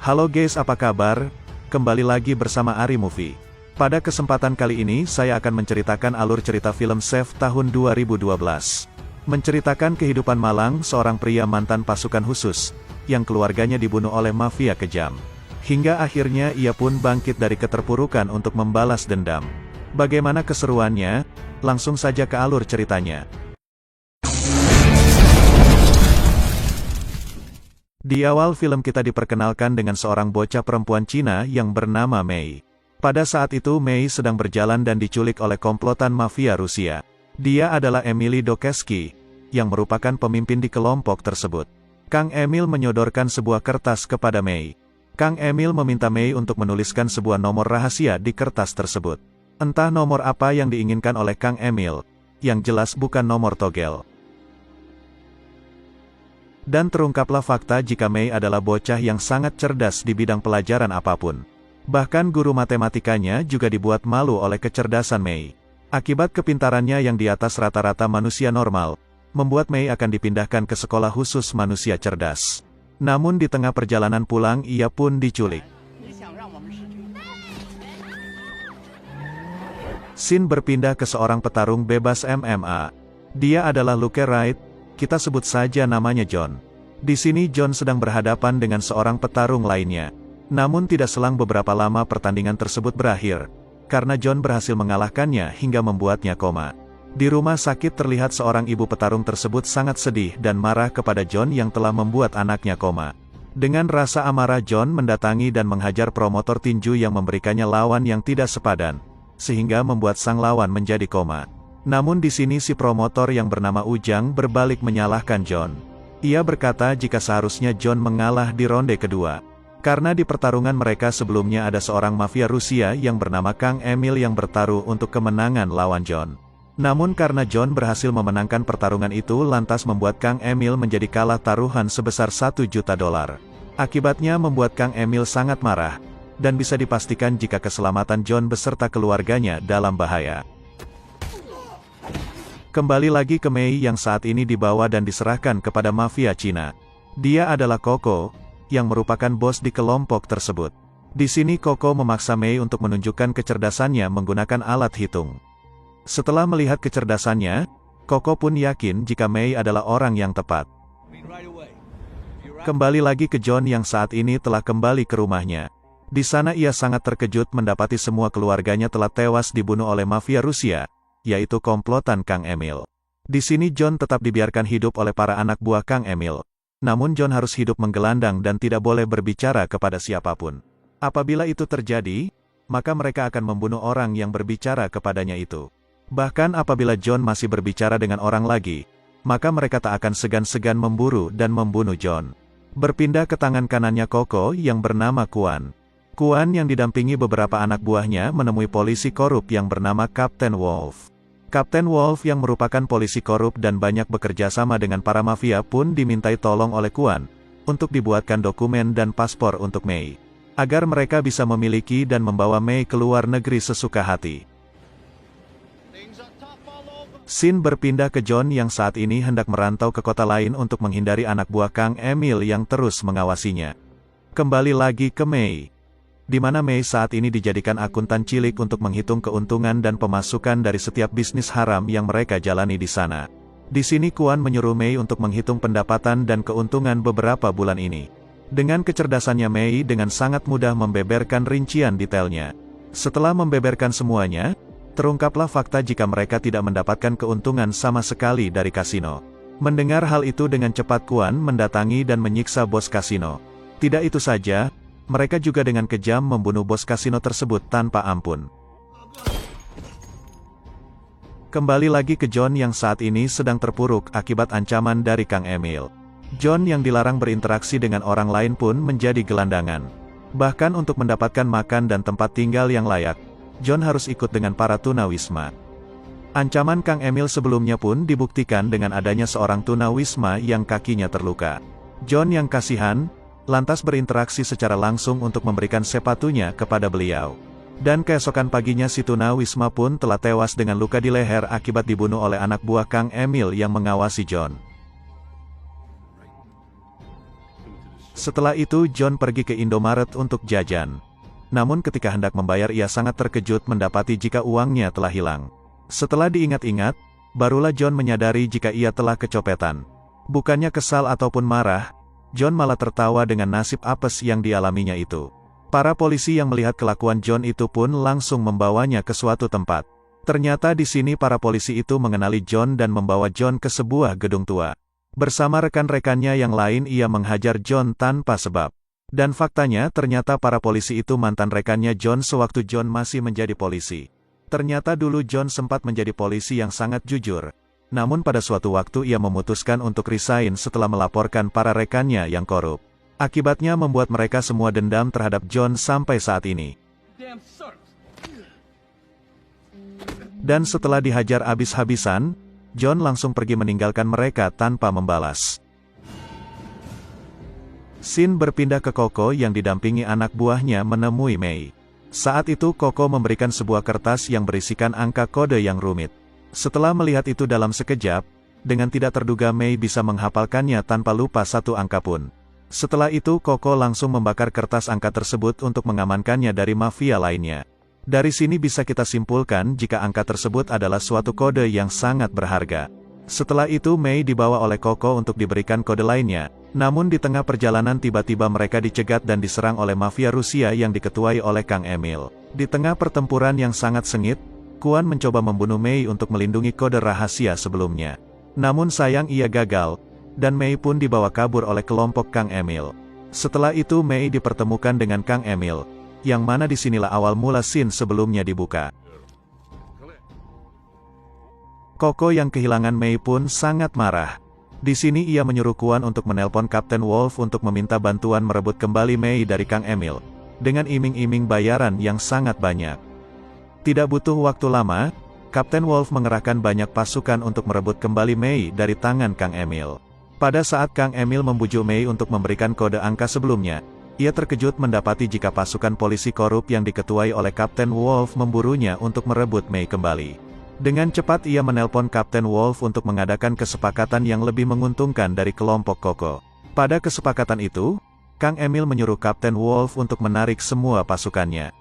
Halo guys, apa kabar? Kembali lagi bersama Ari Movie. Pada kesempatan kali ini saya akan menceritakan alur cerita film Chef tahun 2012. Menceritakan kehidupan malang seorang pria mantan pasukan khusus, yang keluarganya dibunuh oleh mafia kejam. Hingga akhirnya ia pun bangkit dari keterpurukan untuk membalas dendam. Bagaimana keseruannya? Langsung saja ke alur ceritanya. Di awal film kita diperkenalkan dengan seorang bocah perempuan Cina yang bernama Mei. Pada saat itu Mei sedang berjalan dan diculik oleh komplotan mafia Rusia. Dia adalah Emily Dokeski, yang merupakan pemimpin di kelompok tersebut. Kang Emil menyodorkan sebuah kertas kepada Mei. Kang Emil meminta Mei untuk menuliskan sebuah nomor rahasia di kertas tersebut. Entah nomor apa yang diinginkan oleh Kang Emil, yang jelas bukan nomor togel. Dan terungkaplah fakta jika Mei adalah bocah yang sangat cerdas di bidang pelajaran apapun. Bahkan guru matematikanya juga dibuat malu oleh kecerdasan Mei. Akibat kepintarannya yang di atas rata-rata manusia normal, membuat Mei akan dipindahkan ke sekolah khusus manusia cerdas. Namun di tengah perjalanan pulang ia pun diculik. Scene berpindah ke seorang petarung bebas MMA. Dia adalah Luke Wright. Kita sebut saja namanya John. Di sini John sedang berhadapan dengan seorang petarung lainnya. Namun tidak selang beberapa lama pertandingan tersebut berakhir, karena John berhasil mengalahkannya hingga membuatnya koma. Di rumah sakit terlihat seorang ibu petarung tersebut sangat sedih dan marah kepada John yang telah membuat anaknya koma. Dengan rasa amarah John mendatangi dan menghajar promotor tinju yang memberikannya lawan yang tidak sepadan, sehingga membuat sang lawan menjadi koma. Namun di sini si promotor yang bernama Ujang berbalik menyalahkan John. Ia berkata jika seharusnya John mengalah di ronde kedua. Karena di pertarungan mereka sebelumnya ada seorang mafia Rusia yang bernama Kang Emil yang bertaruh untuk kemenangan lawan John. Namun karena John berhasil memenangkan pertarungan itu lantas membuat Kang Emil menjadi kalah taruhan sebesar $1 juta. Akibatnya membuat Kang Emil sangat marah, dan bisa dipastikan jika keselamatan John beserta keluarganya dalam bahaya. Kembali lagi ke Mei yang saat ini dibawa dan diserahkan kepada mafia Cina. Dia adalah Coco, yang merupakan bos di kelompok tersebut. Di sini Coco memaksa Mei untuk menunjukkan kecerdasannya menggunakan alat hitung. Setelah melihat kecerdasannya, Coco pun yakin jika Mei adalah orang yang tepat. Kembali lagi ke John yang saat ini telah kembali ke rumahnya. Di sana ia sangat terkejut mendapati semua keluarganya telah tewas dibunuh oleh mafia Rusia, yaitu komplotan Kang Emil. Di sini John tetap dibiarkan hidup oleh para anak buah Kang Emil. Namun John harus hidup menggelandang dan tidak boleh berbicara kepada siapapun. Apabila itu terjadi, maka mereka akan membunuh orang yang berbicara kepadanya itu. Bahkan apabila John masih berbicara dengan orang lagi, maka mereka tak akan segan-segan memburu dan membunuh John. Berpindah ke tangan kanannya Coco yang bernama Kuan. Kuan yang didampingi beberapa anak buahnya menemui polisi korup yang bernama Kapten Wolf. Kapten Wolf yang merupakan polisi korup dan banyak bekerja sama dengan para mafia pun dimintai tolong oleh Kuan, untuk dibuatkan dokumen dan paspor untuk Mei, agar mereka bisa memiliki dan membawa Mei ke luar negeri sesuka hati. Scene berpindah ke John yang saat ini hendak merantau ke kota lain untuk menghindari anak buah Kang Emil yang terus mengawasinya. Kembali lagi ke Mei, di mana Mei saat ini dijadikan akuntan cilik untuk menghitung keuntungan dan pemasukan dari setiap bisnis haram yang mereka jalani di sana. Di sini Kuan menyuruh Mei untuk menghitung pendapatan dan keuntungan beberapa bulan ini. Dengan kecerdasannya Mei dengan sangat mudah membeberkan rincian detailnya. Setelah membeberkan semuanya, terungkaplah fakta jika mereka tidak mendapatkan keuntungan sama sekali dari kasino. Mendengar hal itu dengan cepat Kuan mendatangi dan menyiksa bos kasino. Tidak itu saja, mereka juga dengan kejam membunuh bos kasino tersebut tanpa ampun. Kembali lagi ke John yang saat ini sedang terpuruk akibat ancaman dari Kang Emil. John yang dilarang berinteraksi dengan orang lain pun menjadi gelandangan. Bahkan untuk mendapatkan makan dan tempat tinggal yang layak, John harus ikut dengan para tunawisma. Ancaman Kang Emil sebelumnya pun dibuktikan dengan adanya seorang tunawisma yang kakinya terluka. John yang kasihan, lantas berinteraksi secara langsung untuk memberikan sepatunya kepada beliau. Dan keesokan paginya si tunawisma pun telah tewas dengan luka di leher akibat dibunuh oleh anak buah Kang Emil yang mengawasi John. Setelah itu John pergi ke Indomaret untuk jajan. Namun ketika hendak membayar ia sangat terkejut mendapati jika uangnya telah hilang. Setelah diingat-ingat, barulah John menyadari jika ia telah kecopetan. Bukannya kesal ataupun marah, John malah tertawa dengan nasib apes yang dialaminya itu. Para polisi yang melihat kelakuan John itu pun langsung membawanya ke suatu tempat. Ternyata di sini para polisi itu mengenali John dan membawa John ke sebuah gedung tua. Bersama rekan-rekannya yang lain ia menghajar John tanpa sebab. Dan faktanya ternyata para polisi itu mantan rekannya John sewaktu John masih menjadi polisi. Ternyata dulu John sempat menjadi polisi yang sangat jujur. Namun pada suatu waktu ia memutuskan untuk resign setelah melaporkan para rekannya yang korup. Akibatnya membuat mereka semua dendam terhadap John sampai saat ini. Dan setelah dihajar habis-habisan, John langsung pergi meninggalkan mereka tanpa membalas. Scene berpindah ke Coco yang didampingi anak buahnya menemui Mei. Saat itu Coco memberikan sebuah kertas yang berisikan angka kode yang rumit. Setelah melihat itu dalam sekejap, dengan tidak terduga Mei bisa menghafalkannya tanpa lupa satu angka pun. Setelah itu Coco langsung membakar kertas angka tersebut untuk mengamankannya dari mafia lainnya. Dari sini bisa kita simpulkan jika angka tersebut adalah suatu kode yang sangat berharga. Setelah itu Mei dibawa oleh Coco untuk diberikan kode lainnya. Namun di tengah perjalanan tiba-tiba mereka dicegat dan diserang oleh mafia Rusia yang diketuai oleh Kang Emil. Di tengah pertempuran yang sangat sengit, Kuan mencoba membunuh Mei untuk melindungi kode rahasia sebelumnya. Namun sayang ia gagal. Dan Mei pun dibawa kabur oleh kelompok Kang Emil. Setelah itu Mei dipertemukan dengan Kang Emil, yang mana disinilah awal mula scene sebelumnya dibuka. Coco yang kehilangan Mei pun sangat marah. Di sini ia menyuruh Kuan untuk menelpon Kapten Wolf untuk meminta bantuan merebut kembali Mei dari Kang Emil, dengan iming-iming bayaran yang sangat banyak. Tidak butuh waktu lama, Kapten Wolf mengerahkan banyak pasukan untuk merebut kembali Mei dari tangan Kang Emil. Pada saat Kang Emil membujuk Mei untuk memberikan kode angka sebelumnya, ia terkejut mendapati jika pasukan polisi korup yang diketuai oleh Kapten Wolf memburunya untuk merebut Mei kembali. Dengan cepat ia menelpon Kapten Wolf untuk mengadakan kesepakatan yang lebih menguntungkan dari kelompok Coco. Pada kesepakatan itu, Kang Emil menyuruh Kapten Wolf untuk menarik semua pasukannya.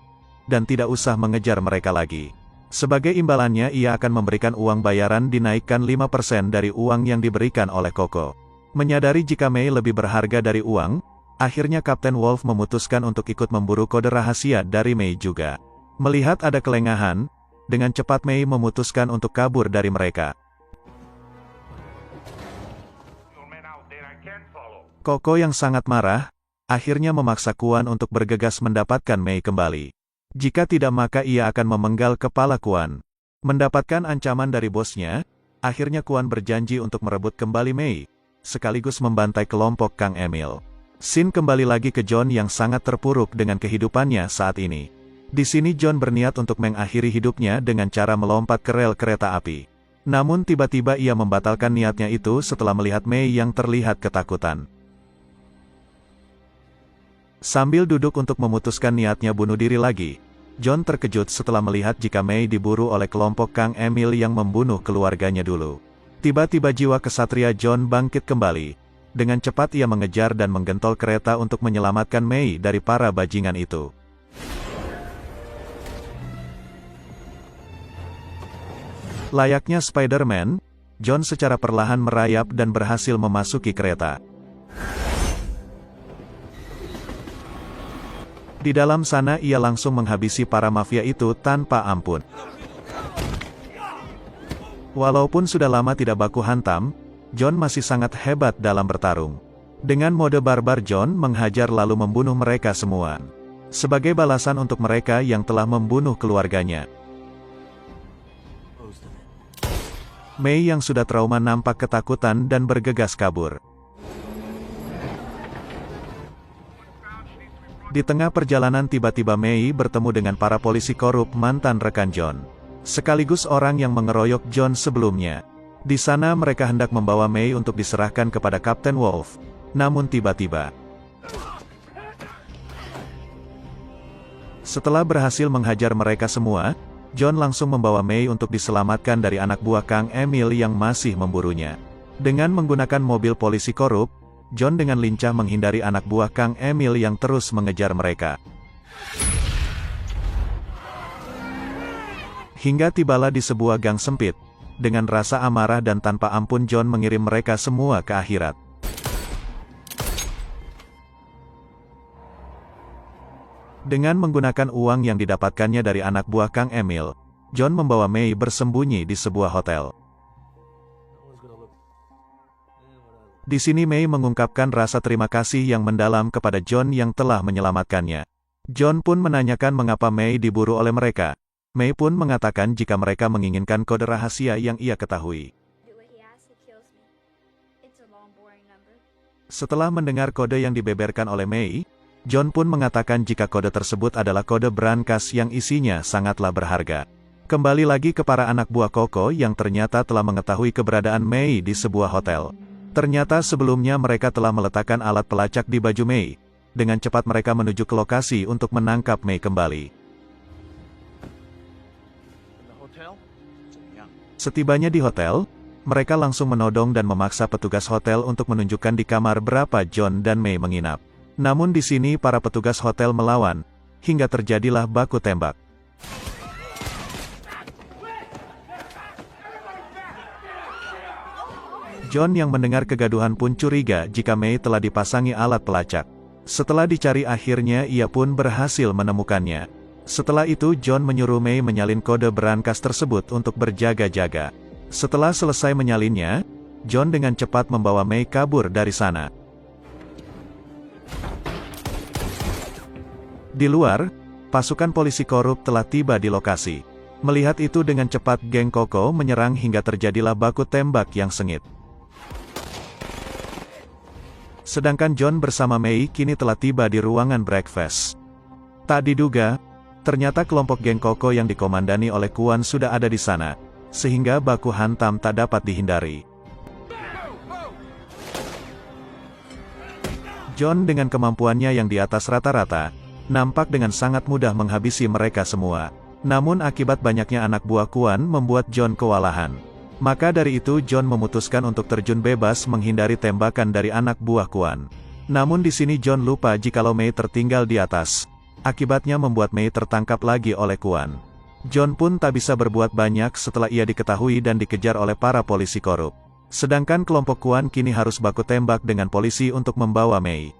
Dan tidak usah mengejar mereka lagi. Sebagai imbalannya ia akan memberikan uang bayaran dinaikkan 5% dari uang yang diberikan oleh Coco. Menyadari jika Mei lebih berharga dari uang, akhirnya Kapten Wolf memutuskan untuk ikut memburu kode rahasia dari Mei juga. Melihat ada kelengahan, dengan cepat Mei memutuskan untuk kabur dari mereka. Coco yang sangat marah, akhirnya memaksa Kuan untuk bergegas mendapatkan Mei kembali. Jika tidak maka ia akan memenggal kepala Kuan. Mendapatkan ancaman dari bosnya, akhirnya Kuan berjanji untuk merebut kembali Mei, sekaligus membantai kelompok Kang Emil. Scene kembali lagi ke John yang sangat terpuruk dengan kehidupannya saat ini. Di sini John berniat untuk mengakhiri hidupnya dengan cara melompat ke rel kereta api. Namun tiba-tiba ia membatalkan niatnya itu setelah melihat Mei yang terlihat ketakutan. Sambil duduk untuk memutuskan niatnya bunuh diri lagi, John terkejut setelah melihat jika Mei diburu oleh kelompok Kang Emil yang membunuh keluarganya dulu. Tiba-tiba jiwa kesatria John bangkit kembali. Dengan cepat ia mengejar dan menggentol kereta untuk menyelamatkan Mei dari para bajingan itu. Layaknya Spider-Man, John secara perlahan merayap dan berhasil memasuki kereta. Di dalam sana ia langsung menghabisi para mafia itu tanpa ampun. Walaupun sudah lama tidak baku hantam, John masih sangat hebat dalam bertarung. Dengan mode barbar John menghajar lalu membunuh mereka semua. Sebagai balasan untuk mereka yang telah membunuh keluarganya. Mei yang sudah trauma nampak ketakutan dan bergegas kabur. Di tengah perjalanan tiba-tiba Mei bertemu dengan para polisi korup mantan rekan John. Sekaligus orang yang mengeroyok John sebelumnya. Di sana mereka hendak membawa Mei untuk diserahkan kepada Kapten Wolf. Namun tiba-tiba, setelah berhasil menghajar mereka semua, John langsung membawa Mei untuk diselamatkan dari anak buah Kang Emil yang masih memburunya. Dengan menggunakan mobil polisi korup, John dengan lincah menghindari anak buah Kang Emil yang terus mengejar mereka. Hingga tibalah di sebuah gang sempit. Dengan rasa amarah dan tanpa ampun John mengirim mereka semua ke akhirat. Dengan menggunakan uang yang didapatkannya dari anak buah Kang Emil, John membawa Mei bersembunyi di sebuah hotel. Di sini Mei mengungkapkan rasa terima kasih yang mendalam kepada John yang telah menyelamatkannya. John pun menanyakan mengapa Mei diburu oleh mereka. Mei pun mengatakan jika mereka menginginkan kode rahasia yang ia ketahui. Setelah mendengar kode yang dibeberkan oleh Mei, John pun mengatakan jika kode tersebut adalah kode brankas yang isinya sangatlah berharga. Kembali lagi ke para anak buah Koko yang ternyata telah mengetahui keberadaan Mei di sebuah hotel. Ternyata sebelumnya mereka telah meletakkan alat pelacak di baju Mei. Dengan cepat mereka menuju ke lokasi untuk menangkap Mei kembali. Setibanya di hotel, mereka langsung menodong dan memaksa petugas hotel untuk menunjukkan di kamar berapa John dan Mei menginap. Namun di sini para petugas hotel melawan, hingga terjadilah baku tembak. John yang mendengar kegaduhan pun curiga jika Mei telah dipasangi alat pelacak. Setelah dicari akhirnya ia pun berhasil menemukannya. Setelah itu John menyuruh Mei menyalin kode brankas tersebut untuk berjaga-jaga. Setelah selesai menyalinnya, John dengan cepat membawa Mei kabur dari sana. Di luar, pasukan polisi korup telah tiba di lokasi. Melihat itu dengan cepat geng Koko menyerang hingga terjadilah baku tembak yang sengit. Sedangkan John bersama Mei kini telah tiba di ruangan breakfast. Tak diduga, ternyata kelompok geng Koko yang dikomandani oleh Kuan sudah ada di sana, sehingga baku hantam tak dapat dihindari. John dengan kemampuannya yang di atas rata-rata, nampak dengan sangat mudah menghabisi mereka semua. Namun akibat banyaknya anak buah Kuan membuat John kewalahan. Maka dari itu John memutuskan untuk terjun bebas menghindari tembakan dari anak buah Kuan. Namun di sini John lupa jikalau Mei tertinggal di atas. Akibatnya membuat Mei tertangkap lagi oleh Kuan. John pun tak bisa berbuat banyak setelah ia diketahui dan dikejar oleh para polisi korup. Sedangkan kelompok Kuan kini harus baku tembak dengan polisi untuk membawa Mei.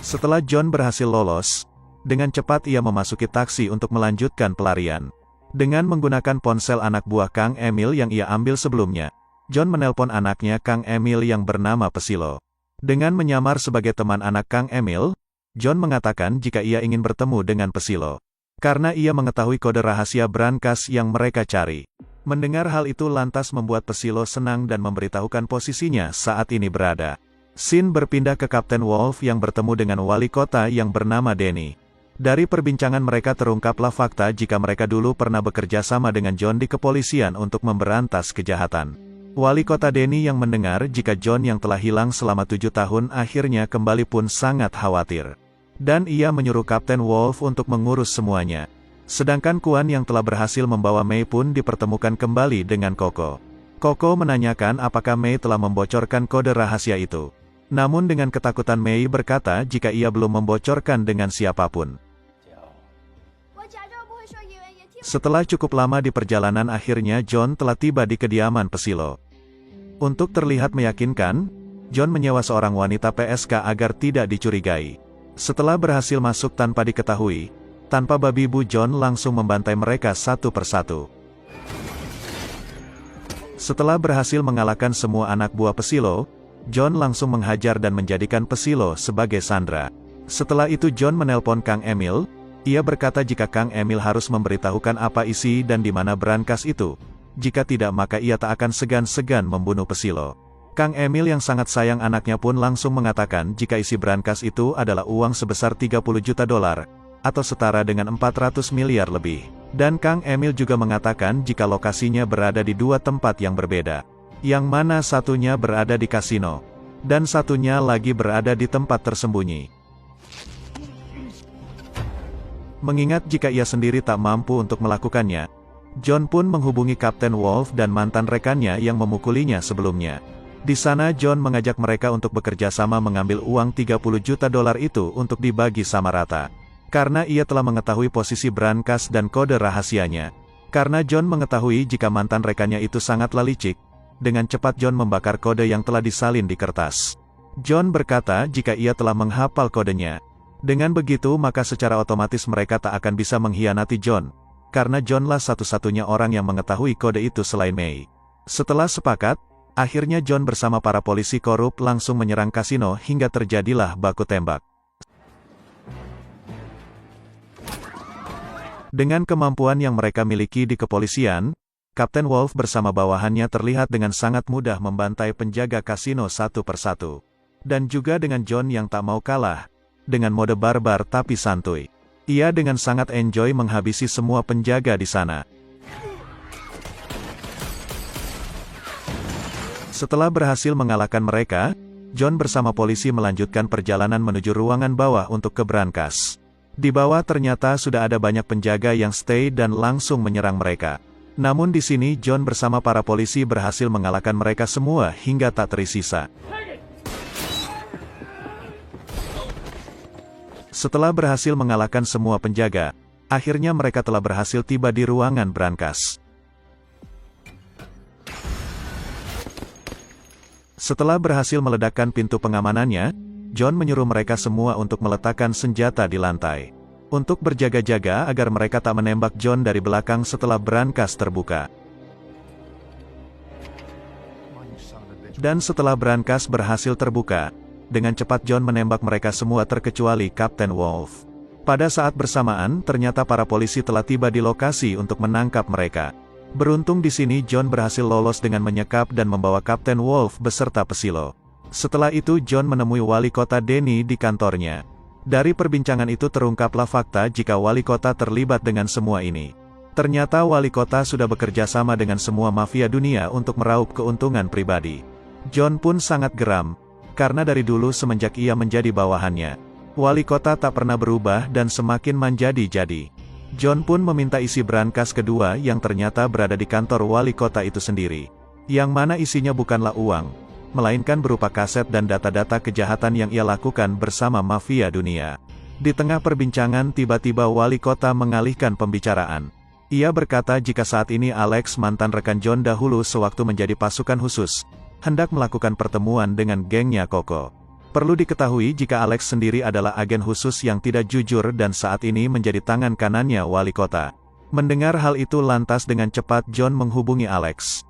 Setelah John berhasil lolos, dengan cepat ia memasuki taksi untuk melanjutkan pelarian. Dengan menggunakan ponsel anak buah Kang Emil yang ia ambil sebelumnya, John menelpon anaknya Kang Emil yang bernama Pesilo. Dengan menyamar sebagai teman anak Kang Emil, John mengatakan jika ia ingin bertemu dengan Pesilo. Karena ia mengetahui kode rahasia brankas yang mereka cari. Mendengar hal itu lantas membuat Pesilo senang dan memberitahukan posisinya saat ini berada. Scene berpindah ke Kapten Wolf yang bertemu dengan wali kota yang bernama Denny. Dari perbincangan mereka terungkaplah fakta jika mereka dulu pernah bekerja sama dengan John di kepolisian untuk memberantas kejahatan. Wali kota Denny yang mendengar jika John yang telah hilang selama 7 tahun akhirnya kembali pun sangat khawatir. Dan ia menyuruh Kapten Wolf untuk mengurus semuanya. Sedangkan Kuan yang telah berhasil membawa Mei pun dipertemukan kembali dengan Koko. Koko menanyakan apakah Mei telah membocorkan kode rahasia itu. Namun dengan ketakutan Mei berkata jika ia belum membocorkan dengan siapapun. Setelah cukup lama di perjalanan akhirnya John telah tiba di kediaman Pesilo. Untuk terlihat meyakinkan, John menyewa seorang wanita PSK agar tidak dicurigai. Setelah berhasil masuk tanpa diketahui, tanpa babi bu John langsung membantai mereka satu persatu. Setelah berhasil mengalahkan semua anak buah Pesilo, John langsung menghajar dan menjadikan Pesilo sebagai sandera. Setelah itu John menelpon Kang Emil. Ia berkata jika Kang Emil harus memberitahukan apa isi dan di mana brankas itu. Jika tidak maka ia tak akan segan-segan membunuh Pesilo. Kang Emil yang sangat sayang anaknya pun langsung mengatakan jika isi brankas itu adalah uang sebesar 30 juta dolar, atau setara dengan 400 miliar lebih. Dan Kang Emil juga mengatakan jika lokasinya berada di 2 tempat yang berbeda. Yang mana satunya berada di kasino, dan satunya lagi berada di tempat tersembunyi. Mengingat jika ia sendiri tak mampu untuk melakukannya, John pun menghubungi Kapten Wolf dan mantan rekannya yang memukulinya sebelumnya. Di sana John mengajak mereka untuk bekerja sama mengambil uang 30 juta dolar itu untuk dibagi sama rata. Karena ia telah mengetahui posisi brankas dan kode rahasianya. Karena John mengetahui jika mantan rekannya itu sangatlah licik, dengan cepat John membakar kode yang telah disalin di kertas. John berkata jika ia telah menghafal kodenya. Dengan begitu maka secara otomatis mereka tak akan bisa mengkhianati John. Karena Johnlah satu-satunya orang yang mengetahui kode itu selain May. Setelah sepakat, akhirnya John bersama para polisi korup langsung menyerang kasino hingga terjadilah baku tembak. Dengan kemampuan yang mereka miliki di kepolisian, Kapten Wolf bersama bawahannya terlihat dengan sangat mudah membantai penjaga kasino satu persatu. Dan juga dengan John yang tak mau kalah, dengan mode barbar tapi santuy. Ia dengan sangat enjoy menghabisi semua penjaga di sana. Setelah berhasil mengalahkan mereka, John bersama polisi melanjutkan perjalanan menuju ruangan bawah untuk ke brankas. Di bawah ternyata sudah ada banyak penjaga yang stay dan langsung menyerang mereka. Namun di sini John bersama para polisi berhasil mengalahkan mereka semua hingga tak tersisa. Setelah berhasil mengalahkan semua penjaga, akhirnya mereka telah berhasil tiba di ruangan brankas. Setelah berhasil meledakkan pintu pengamanannya, John menyuruh mereka semua untuk meletakkan senjata di lantai. Untuk berjaga-jaga agar mereka tak menembak John dari belakang setelah brankas terbuka. Dan setelah brankas berhasil terbuka, dengan cepat John menembak mereka semua terkecuali Kapten Wolf. Pada saat bersamaan, ternyata para polisi telah tiba di lokasi untuk menangkap mereka. Beruntung di sini John berhasil lolos dengan menyekap dan membawa Kapten Wolf beserta Pesilo. Setelah itu John menemui wali kota Denny di kantornya. Dari perbincangan itu terungkaplah fakta jika wali kota terlibat dengan semua ini. Ternyata wali kota sudah bekerja sama dengan semua mafia dunia untuk meraup keuntungan pribadi. John pun sangat geram. Karena dari dulu semenjak ia menjadi bawahannya, wali kota tak pernah berubah dan semakin menjadi-jadi. John pun meminta isi brankas kedua yang ternyata berada di kantor wali kota itu sendiri. Yang mana isinya bukanlah uang, melainkan berupa kaset dan data-data kejahatan yang ia lakukan bersama mafia dunia. Di tengah perbincangan tiba-tiba wali kota mengalihkan pembicaraan. Ia berkata jika saat ini Alex mantan rekan John dahulu sewaktu menjadi pasukan khusus, hendak melakukan pertemuan dengan gengnya Koko. Perlu diketahui jika Alex sendiri adalah agen khusus yang tidak jujur dan saat ini menjadi tangan kanannya wali kota. Mendengar hal itu lantas dengan cepat John menghubungi Alex.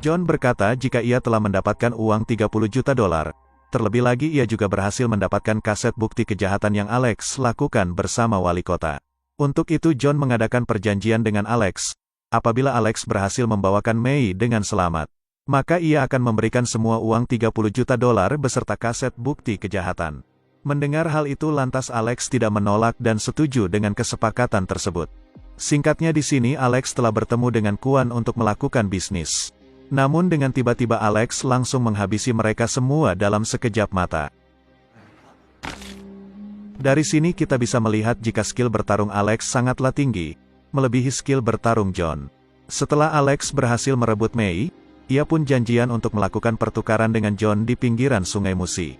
John berkata jika ia telah mendapatkan uang 30 juta dolar, terlebih lagi ia juga berhasil mendapatkan kaset bukti kejahatan yang Alex lakukan bersama wali kota. Untuk itu John mengadakan perjanjian dengan Alex. Apabila Alex berhasil membawakan May dengan selamat, maka ia akan memberikan semua uang 30 juta dolar beserta kaset bukti kejahatan. Mendengar hal itu lantas Alex tidak menolak dan setuju dengan kesepakatan tersebut. Singkatnya di sini Alex telah bertemu dengan Kuan untuk melakukan bisnis. Namun dengan tiba-tiba Alex langsung menghabisi mereka semua dalam sekejap mata. Dari sini kita bisa melihat jika skill bertarung Alex sangatlah tinggi, melebihi skill bertarung John. Setelah Alex berhasil merebut May, ia pun janjian untuk melakukan pertukaran dengan John di pinggiran Sungai Musi.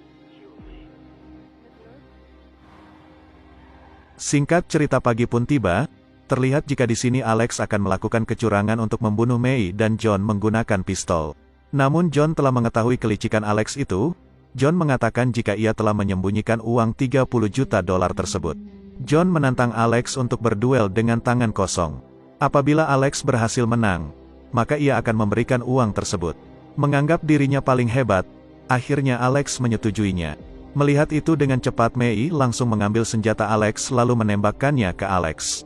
Singkat cerita pagi pun tiba, terlihat jika di sini Alex akan melakukan kecurangan untuk membunuh May dan John menggunakan pistol. Namun John telah mengetahui kelicikan Alex itu. John mengatakan jika ia telah menyembunyikan uang 30 juta dolar tersebut. John menantang Alex untuk berduel dengan tangan kosong. Apabila Alex berhasil menang, maka ia akan memberikan uang tersebut. Menganggap dirinya paling hebat, akhirnya Alex menyetujuinya. Melihat itu dengan cepat May langsung mengambil senjata Alex lalu menembakkannya ke Alex.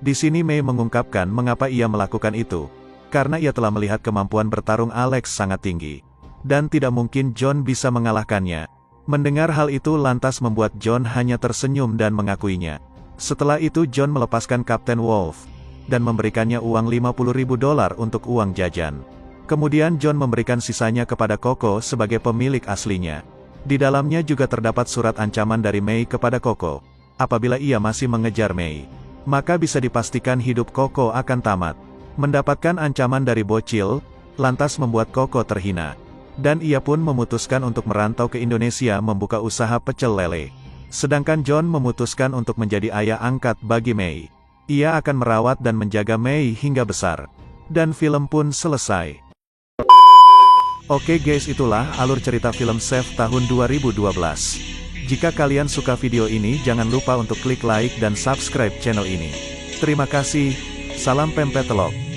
Di sini May mengungkapkan mengapa ia melakukan itu. Karena ia telah melihat kemampuan bertarung Alex sangat tinggi. Dan tidak mungkin John bisa mengalahkannya. Mendengar hal itu lantas membuat John hanya tersenyum dan mengakuinya. Setelah itu John melepaskan Kapten Wolf. Dan memberikannya uang 50.000 dolar untuk uang jajan. Kemudian John memberikan sisanya kepada Koko sebagai pemilik aslinya. Di dalamnya juga terdapat surat ancaman dari Mei kepada Koko. Apabila ia masih mengejar Mei, maka bisa dipastikan hidup Koko akan tamat. Mendapatkan ancaman dari bocil, lantas membuat Koko terhina. Dan ia pun memutuskan untuk merantau ke Indonesia membuka usaha pecel lele. Sedangkan John memutuskan untuk menjadi ayah angkat bagi Mei. Ia akan merawat dan menjaga Mei hingga besar. Dan film pun selesai. Oke guys, itulah alur cerita film Chef tahun 2012. Jika kalian suka video ini, jangan lupa untuk klik like dan subscribe channel ini. Terima kasih, salam pempek telok.